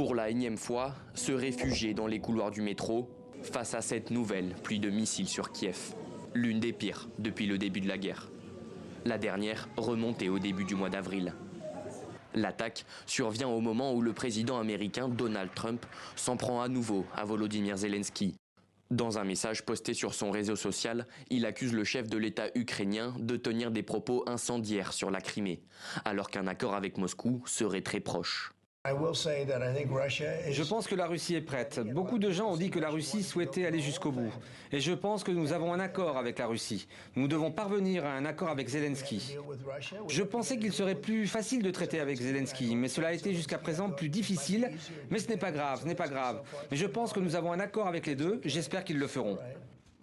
Pour la énième fois, se réfugier dans les couloirs du métro face à cette nouvelle pluie de missiles sur Kiev. L'une des pires depuis le début de la guerre. La dernière remontée au début du mois d'avril. L'attaque survient au moment où le président américain Donald Trump s'en prend à nouveau à Volodymyr Zelensky. Dans un message posté sur son réseau social, il accuse le chef de l'État ukrainien de tenir des propos incendiaires sur la Crimée, alors qu'un accord avec Moscou serait très proche. Je pense que la Russie est prête. Beaucoup de gens ont dit que la Russie souhaitait aller jusqu'au bout. Et je pense que nous avons un accord avec la Russie. Nous devons parvenir à un accord avec Zelensky. Je pensais qu'il serait plus facile de traiter avec Zelensky, mais cela a été jusqu'à présent plus difficile. Mais ce n'est pas grave, ce n'est pas grave. Mais je pense que nous avons un accord avec les deux. J'espère qu'ils le feront.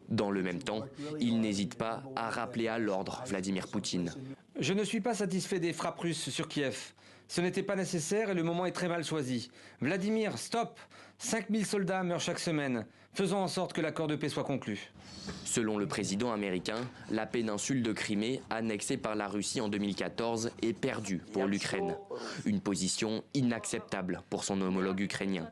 Dans le même temps, il n'hésite pas à rappeler à l'ordre Vladimir Poutine. Je ne suis pas satisfait des frappes russes sur Kiev. Ce n'était pas nécessaire et le moment est très mal choisi. Vladimir, stop! 5000 soldats meurent chaque semaine. Faisons en sorte que l'accord de paix soit conclu. Selon le président américain, la péninsule de Crimée, annexée par la Russie en 2014, est perdue pour l'Ukraine. Une position inacceptable pour son homologue ukrainien.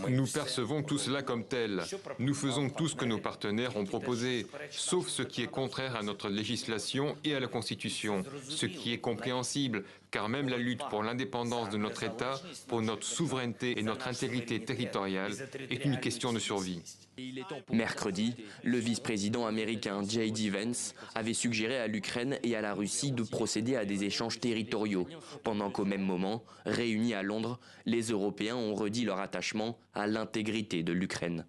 Nous percevons tout cela comme tel. Nous faisons tout ce que nos partenaires ont proposé, sauf ce qui est contraire à notre législation et à la Constitution, ce qui est compréhensible, car même la lutte pour l'indépendance de notre État, pour notre souveraineté et notre intégrité territoriale est une question de survie. Mercredi, le vice-président américain J.D. Vance avait suggéré à l'Ukraine et à la Russie de procéder à des échanges territoriaux, pendant qu'au même moment, réunis à Londres, les Européens ont redit leur attachement à l'intégrité de l'Ukraine.